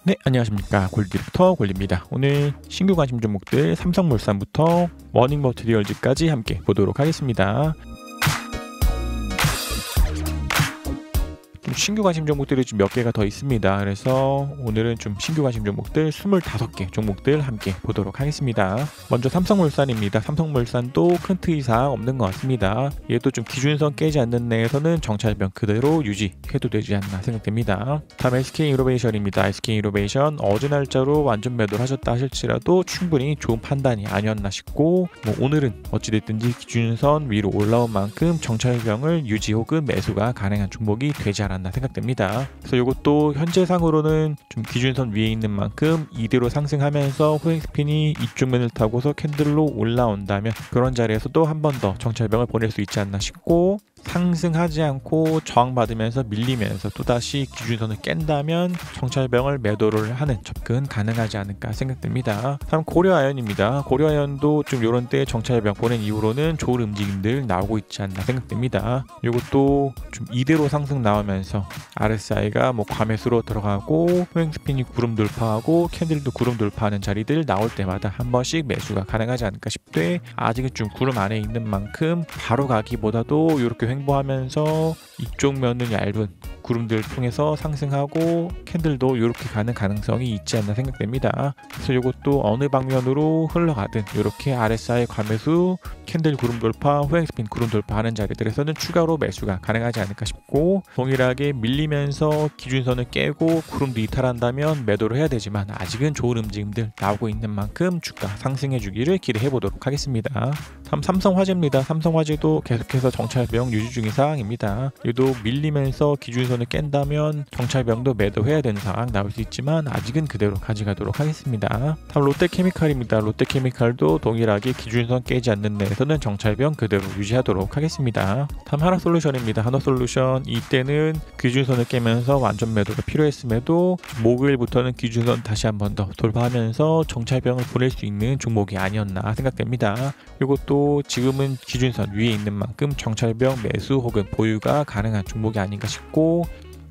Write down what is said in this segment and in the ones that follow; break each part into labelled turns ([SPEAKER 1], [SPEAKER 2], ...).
[SPEAKER 1] 네, 안녕하십니까. 골디부터 골디입니다. 오늘 신규 관심 종목들 삼성물산부터 머닝머티리얼즈까지 함께 보도록 하겠습니다. 신규 관심 종목들이 좀 몇 개가 더 있습니다. 그래서 오늘은 좀 신규 관심 종목들 25개 종목들 함께 보도록 하겠습니다. 먼저 삼성물산입니다. 삼성물산도 큰 트이 사항 없는 것 같습니다. 얘도 좀 기준선 깨지 않는 내에서는 정찰병 그대로 유지해도 되지 않나 생각됩니다. 다음 SK이노베이션입니다. SK이노베이션 어제 날짜로 완전 매도를 하셨다 하실지라도 충분히 좋은 판단이 아니었나 싶고, 오늘은 어찌됐든지 기준선 위로 올라온 만큼 정찰병을 유지 혹은 매수가 가능한 종목이 되지 않았나 생각됩니다. 그래서 이것도 현재상으로는 좀 기준선 위에 있는 만큼 이대로 상승하면서 후행 스핀이 이쪽 면을 타고서 캔들로 올라온다면 그런 자리에서도 한 번 더 정찰병을 보낼 수 있지 않나 싶고, 상승하지 않고 저항받으면서 밀리면서 또다시 기준선을 깬다면 정찰병을 매도를 하는 접근 가능하지 않을까 생각됩니다. 다음 고려아연입니다. 고려아연도 좀 이런 때 정찰병 보낸 이후로는 좋은 움직임들 나오고 있지 않나 생각됩니다. 이것도 좀 이대로 상승 나오면서 RSI가 과매수로 들어가고 후행 스핀이 구름 돌파하고 캔들도 구름 돌파하는 자리들 나올 때마다 한 번씩 매수가 가능하지 않을까 싶되, 아직은 좀 구름 안에 있는 만큼 바로 가기보다도 이렇게 횡보하면서 이쪽 면은 얇은 구름들 통해서 상승하고 캔들도 이렇게 가는 가능성이 있지 않나 생각됩니다. 그래서 이것도 어느 방면으로 흘러가든 이렇게 RSI 과매수, 캔들 구름 돌파, 후행 스핀 구름 돌파하는 자리들에서는 추가로 매수가 가능하지 않을까 싶고, 동일하게 밀리면서 기준선을 깨고 구름도 이탈한다면 매도를 해야 되지만 아직은 좋은 움직임들 나오고 있는 만큼 주가 상승해 주기를 기대해 보도록 하겠습니다. 다음 삼성화재입니다. 삼성화재도 계속해서 정찰병 유지 중인 상황입니다. 얘도 밀리면서 기준선을 깬다면 정찰병도 매도해야 되는 상황 나올 수 있지만 아직은 그대로 가져가도록 하겠습니다. 다음 롯데케미칼입니다. 롯데케미칼도 동일하게 기준선 깨지 않는 내에서는 정찰병 그대로 유지하도록 하겠습니다. 다음 하나솔루션입니다. 하나솔루션 이때는 기준선을 깨면서 완전 매도가 필요했음에도 목요일부터는 기준선 다시 한 번 더 돌파하면서 정찰병을 보낼 수 있는 종목이 아니었나 생각됩니다. 이것도 지금은 기준선 위에 있는 만큼 정찰병 매수 혹은 보유가 가능한 종목이 아닌가 싶고,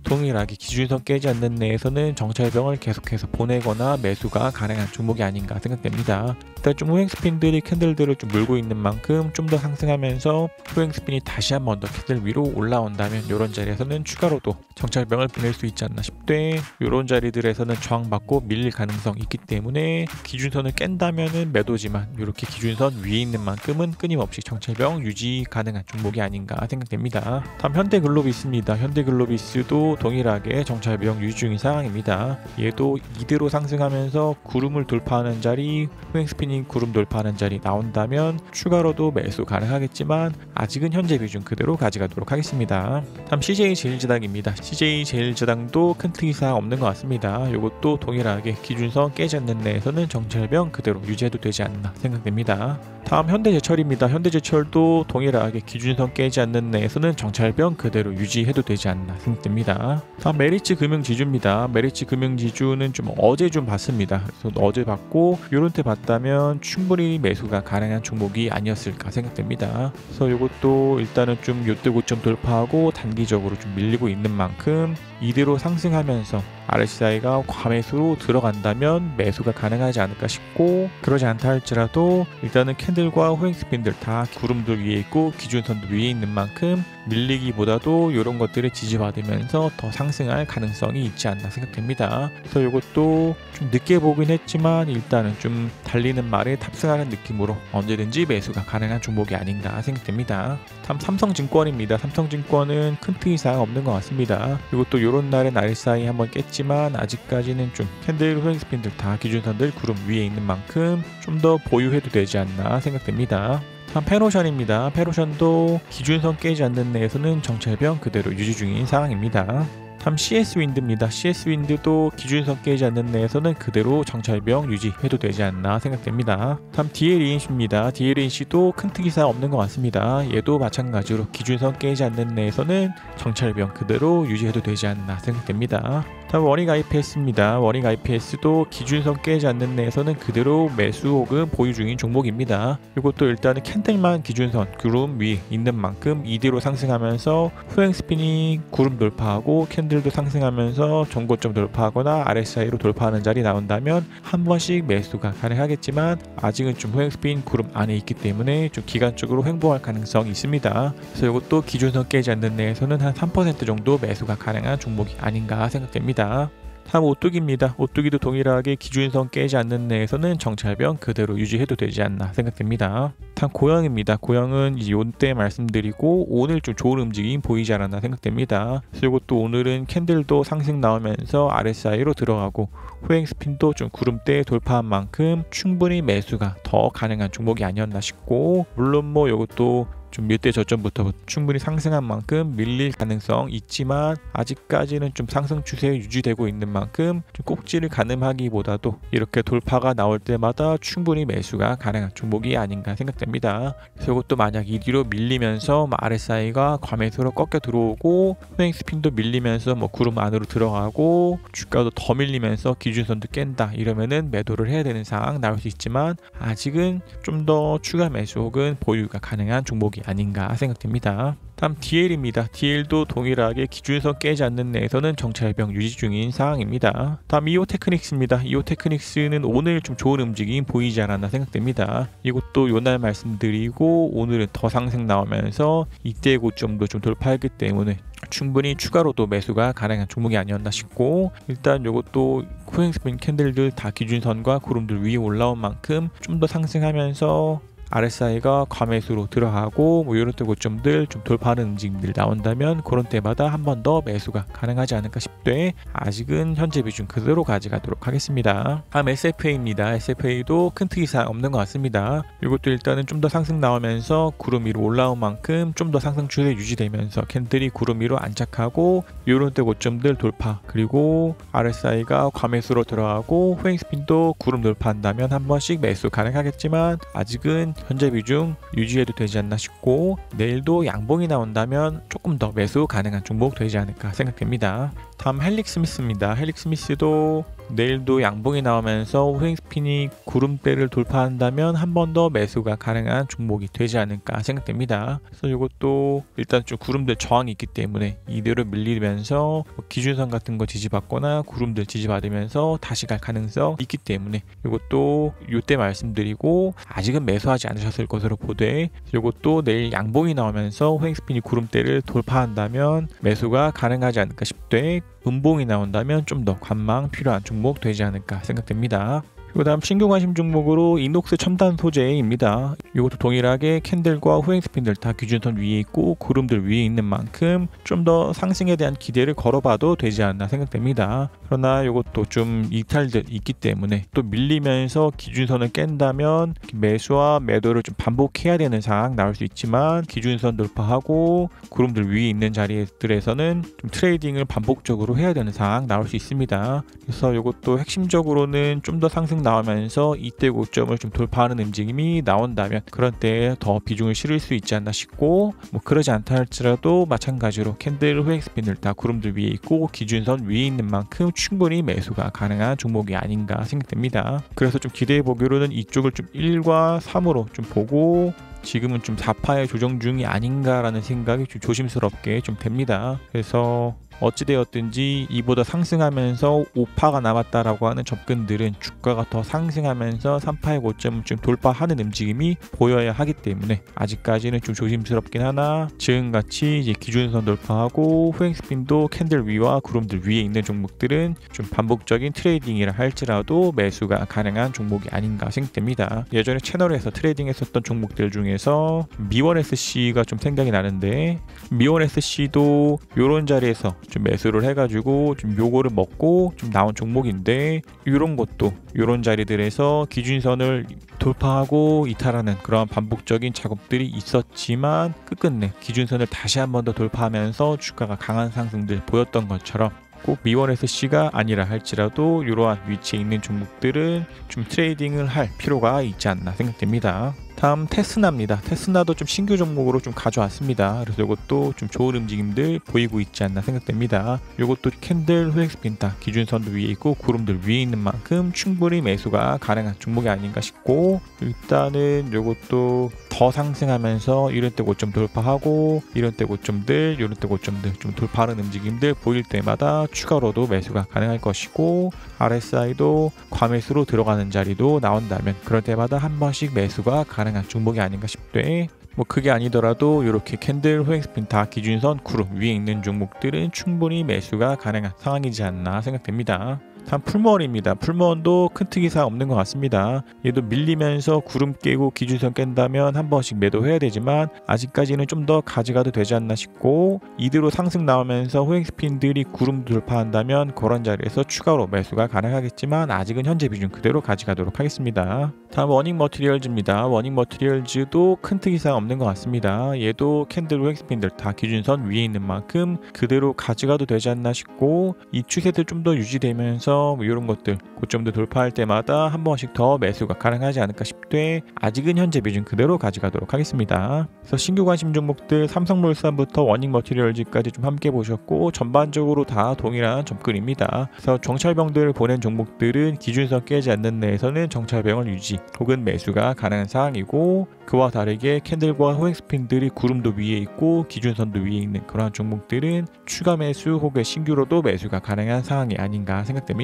[SPEAKER 1] 동일하게 기준선 깨지 않는 내에서는 정찰병을 계속해서 보내거나 매수가 가능한 종목이 아닌가 생각됩니다. 일단 좀 후행 스핀들이 캔들들을 좀 물고 있는 만큼 좀 더 상승하면서 후행 스핀이 다시 한 번 더 캔들 위로 올라온다면 이런 자리에서는 추가로도 정찰병을 보낼 수 있지 않나 싶되, 이런 자리들에서는 저항받고 밀릴 가능성이 있기 때문에 기준선을 깬다면은 매도지만 이렇게 기준선 위에 있는 만큼은 끊임없이 정찰병 유지 가능한 종목이 아닌가 생각됩니다. 다음 현대글로비스입니다. 현대글로비스도 동일하게 정찰병 유지 중인 상황입니다. 얘도 이대로 상승하면서 구름을 돌파하는 자리, 후행 스피닝 구름 돌파하는 자리 나온다면 추가로도 매수 가능하겠지만 아직은 현재 비중 그대로 가져가도록 하겠습니다. 다음 CJ제일제당입니다. CJ제일제당도 큰 특이 사항 없는 것 같습니다. 이것도 동일하게 기준선 깨지 않는 내에서는 정찰병 그대로 유지해도 되지 않나 생각됩니다. 다음 현대제철입니다. 현대제철도 동일하게 기준선 깨지 않는 내에서는 정찰병 그대로 유지해도 되지 않나 생각됩니다. 다음 메리츠 금융지주입니다. 메리츠 금융지주는 좀 어제 좀 봤습니다. 그래서 어제 봤고 이런 때 봤다면 충분히 매수가 가능한 종목이 아니었을까 생각됩니다. 그래서 이것도 일단은 좀 요때 고점 돌파하고 단기적으로 좀 밀리고 있는 만큼 이대로 상승하면서 RSI가 과매수로 들어간다면 매수가 가능하지 않을까 싶고, 그러지 않다 할지라도 일단은 캔들과 후행 스핀들 다 구름들 위에 있고 기준선도 위에 있는 만큼 밀리기보다도 이런 것들을 지지받으면서 더 상승할 가능성이 있지 않나 생각됩니다. 그래서 이것도 좀 늦게 보긴 했지만 일단은 좀 달리는 말에 탑승하는 느낌으로 언제든지 매수가 가능한 종목이 아닌가 생각됩니다. 다음 삼성증권입니다. 삼성증권은 큰 특이 사항 없는 것 같습니다. 이것도 이런 날은 RSI 한번 깼지만 아직까지는 좀 캔들 후행 스핀들 다 기준선들 구름 위에 있는 만큼 좀 더 보유해도 되지 않나 생각됩니다. 다음 페노션입니다. 페노션도 기준선 깨지 않는 내에서는 정찰병 그대로 유지 중인 상황입니다. 다음 CS윈드입니다. CS윈드도 기준선 깨지 않는 내에서는 그대로 정찰병 유지해도 되지 않나 생각됩니다. 다음 DLENC입니다. DLENC도 큰 특이사항 없는 것 같습니다. 얘도 마찬가지로 기준선 깨지 않는 내에서는 정찰병 그대로 유지해도 되지 않나 생각됩니다. 다음 워링 IPS입니다. 워링 IPS도 기준선 깨지 않는 내에서는 그대로 매수 혹은 보유 중인 종목입니다. 이것도 일단은 캔들만 기준선 구름 위에 있는 만큼 이대로 상승하면서 후행 스피닝 구름 돌파하고 캔들 캔들도 상승하면서 전고점 돌파하거나 RSI로 돌파하는 자리 나온다면 한 번씩 매수가 가능하겠지만 아직은 좀 후행스핀 구름 안에 있기 때문에 좀 기간적으로 횡보할 가능성이 있습니다. 그래서 이것도 기준선 깨지 않는 내에서는 한 3% 정도 매수가 가능한 종목이 아닌가 생각됩니다. 다음 오뚜기입니다. 오뚜기도 동일하게 기준선 깨지 않는 내에서는 정찰병 그대로 유지해도 되지 않나 생각됩니다. 다음 고영입니다. 고영은 이때 말씀드리고 오늘 좀 좋은 움직임 보이지 않았나 생각됩니다. 그래서 이것도 오늘은 캔들도 상승 나오면서 RSI로 들어가고 후행 스핀도 좀 구름대 돌파한 만큼 충분히 매수가 더 가능한 종목이 아니었나 싶고, 물론 뭐 이것도 좀 몇 대 저점부터 충분히 상승한 만큼 밀릴 가능성 있지만 아직까지는 좀 상승 추세 유지되고 있는 만큼 좀 꼭지를 가늠하기보다도 이렇게 돌파가 나올 때마다 충분히 매수가 가능한 종목이 아닌가 생각됩니다. 그래서 이것도 만약 이 뒤로 밀리면서 RSI가 과매수로 꺾여 들어오고 후행 스핀도 밀리면서 구름 안으로 들어가고 주가도 더 밀리면서 기준선도 깬다 이러면은 매도를 해야 되는 상황 나올 수 있지만 아직은 좀 더 추가 매수 혹은 보유가 가능한 종목이 아닌가 생각됩니다. 다음 DL입니다. DL도 동일하게 기준선 깨지 않는 내에서는 정찰병 유지 중인 상황입니다. 다음 이오테크닉스입니다. 이오테크닉스는 오늘 좀 좋은 움직임 보이지 않았나 생각됩니다. 이것도 요날 말씀드리고 오늘은 더 상승 나오면서 이때 고점도 좀 돌파했기 때문에 충분히 추가로도 매수가 가능한 종목이 아니었나 싶고, 일단 이것도 후행스핀 캔들들 다 기준선과 구름들 위에 올라온 만큼 좀 더 상승하면서 RSI가 과매수로 들어가고 이런 때 고점들 좀 돌파하는 움직임들이 나온다면 그런 때마다 한 번 더 매수가 가능하지 않을까 싶되 아직은 현재 비중 그대로 가져가도록 하겠습니다. 다음 SFA입니다. SFA도 큰 특이 사항 없는 것 같습니다. 이것도 일단은 좀 더 상승 나오면서 구름 위로 올라온 만큼 좀 더 상승 추세 유지되면서 캔들이 구름 위로 안착하고 이런 때 고점들 돌파, 그리고 RSI가 과매수로 들어가고 후행스핀도 구름 돌파한다면 한 번씩 매수 가능하겠지만 아직은 현재 비중 유지해도 되지 않나 싶고, 내일도 양봉이 나온다면 조금 더 매수 가능한 종목 되지 않을까 생각됩니다. 다음 헬릭스미스입니다. 헬릭스미스도 내일도 양봉이 나오면서 후행스핀이 구름대를 돌파한다면 한 번 더 매수가 가능한 종목이 되지 않을까 생각됩니다. 그래서 이것도 일단 좀 구름대 저항이 있기 때문에 이대로 밀리면서 기준선 같은 거 지지받거나 구름들 지지받으면서 다시 갈 가능성 있기 때문에 이것도 이때 말씀드리고 아직은 매수하지 않으셨을 것으로 보되, 이것도 내일 양봉이 나오면서 후행스핀이 구름대를 돌파한다면 매수가 가능하지 않을까 싶되 음봉이 나온다면 좀 더 관망 필요한 종목 되지 않을까 생각됩니다. 그 다음 신규 관심 종목으로 이녹스 첨단 소재입니다. 이것도 동일하게 캔들과 후행스핀들 다 기준선 위에 있고 구름들 위에 있는 만큼 좀 더 상승에 대한 기대를 걸어봐도 되지 않나 생각됩니다. 그러나 이것도 좀 이탈들 있기 때문에 또 밀리면서 기준선을 깬다면 매수와 매도를 좀 반복해야 되는 상황 나올 수 있지만 기준선 돌파하고 구름들 위에 있는 자리들에서는 좀 트레이딩을 반복적으로 해야 되는 상황 나올 수 있습니다. 그래서 이것도 핵심적으로는 좀 더 상승 나오면서 이때 고점을 좀 돌파하는 움직임이 나온다면 그런 때에 더 비중을 실을 수 있지 않나 싶고, 그러지 않다 할지라도 마찬가지로 캔들 후행스핀들 다 구름들 위에 있고 기준선 위에 있는 만큼 충분히 매수가 가능한 종목이 아닌가 생각됩니다. 그래서 좀 기대해 보기로는 이쪽을 좀 1과 3으로 좀 보고 지금은 좀 4파의 조정 중이 아닌가라는 생각이 좀 조심스럽게 좀 됩니다. 그래서 어찌되었든지 이보다 상승하면서 5파가 남았다라고 하는 접근들은 주가가 더 상승하면서 3파의 고점을 좀 돌파하는 움직임이 보여야 하기 때문에 아직까지는 좀 조심스럽긴 하나, 지금같이 이제 기준선 돌파하고 후행스핀도 캔들 위와 구름들 위에 있는 종목들은 좀 반복적인 트레이딩이라 할지라도 매수가 가능한 종목이 아닌가 생각됩니다. 예전에 채널에서 트레이딩했었던 종목들 중에서 미원 SC가 좀 생각이 나는데, 미원 SC도 이런 자리에서 좀 매수를 해가지고 좀 요거를 먹고 좀 나온 종목인데, 이런 것도 이런 자리들에서 기준선을 돌파하고 이탈하는 그런 반복적인 작업들이 있었지만 끝끝내 기준선을 다시 한 번 더 돌파하면서 주가가 강한 상승들 보였던 것처럼 꼭 미원 SC가 아니라 할지라도 이러한 위치에 있는 종목들은 좀 트레이딩을 할 필요가 있지 않나 생각됩니다. 다음 테스나입니다. 테스나도 좀 신규 종목으로 좀 가져왔습니다. 그래서 이것도 좀 좋은 움직임들 보이고 있지 않나 생각됩니다. 이것도 캔들 후엑스핀 다 기준선도 위에 있고 구름들 위에 있는 만큼 충분히 매수가 가능한 종목이 아닌가 싶고, 일단은 이것도 더 상승하면서 이런 때 고점 돌파하고 이런 때 고점들 이런 때 고점들 좀 돌파하는 움직임들 보일 때마다 추가로도 매수가 가능할 것이고, RSI도 과매수로 들어가는 자리도 나온다면 그럴 때마다 한 번씩 매수가 가능한 종목이 아닌가 싶되, 뭐 그게 아니더라도 이렇게 캔들 후엑스핀 다 기준선 구름 위에 있는 종목들은 충분히 매수가 가능한 상황이지 않나 생각됩니다. 다음 풀무원입니다. 풀무원도 큰 특이사항 없는 것 같습니다. 얘도 밀리면서 구름 깨고 기준선 깬다면 한 번씩 매도해야 되지만 아직까지는 좀 더 가져가도 되지 않나 싶고, 이대로 상승 나오면서 후엑스핀들이 구름 돌파한다면 그런 자리에서 추가로 매수가 가능하겠지만 아직은 현재 비중 그대로 가져가도록 하겠습니다. 다음 워닝 머티리얼즈입니다. 워닝 머티리얼즈도 큰 특이사항 없는 것 같습니다. 얘도 캔들 후엑스핀들 다 기준선 위에 있는 만큼 그대로 가져가도 되지 않나 싶고, 이 추세들 좀 더 유지되면서 뭐 이런 것들 고점도 돌파할 때마다 한 번씩 더 매수가 가능하지 않을까 싶되 아직은 현재 비중 그대로 가져가도록 하겠습니다. 그래서 신규 관심 종목들 삼성물산부터 워닝 머티리얼즈까지 좀 함께 보셨고, 전반적으로 다 동일한 접근입니다. 그래서 정찰병들을 보낸 종목들은 기준선 깨지 않는 내에서는 정찰병을 유지 혹은 매수가 가능한 사항이고, 그와 다르게 캔들과 후엑스핀들이 구름도 위에 있고 기준선도 위에 있는 그러한 종목들은 추가 매수 혹은 신규로도 매수가 가능한 상황이 아닌가 생각됩니다.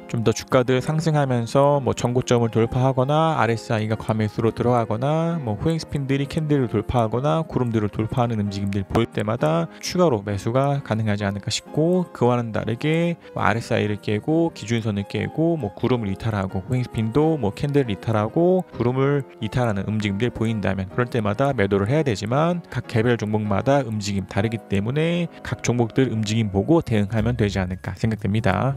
[SPEAKER 1] 좀 더 주가들 상승하면서 뭐 전고점을 돌파하거나 RSI가 과매수로 들어가거나 뭐 후엑스핀들이 캔들을 돌파하거나 구름들을 돌파하는 움직임들 보일 때마다 추가로 매수가 가능하지 않을까 싶고, 그와는 다르게 뭐 RSI를 깨고 기준선을 깨고 뭐 구름을 이탈하고 후엑스핀도 뭐 캔들을 이탈하고 구름을 이탈하는 움직임들 보인다면 그럴 때마다 매도를 해야 되지만 각 개별 종목마다 움직임 다르기 때문에 각 종목들 움직임 보고 대응하면 되지 않을까 생각됩니다.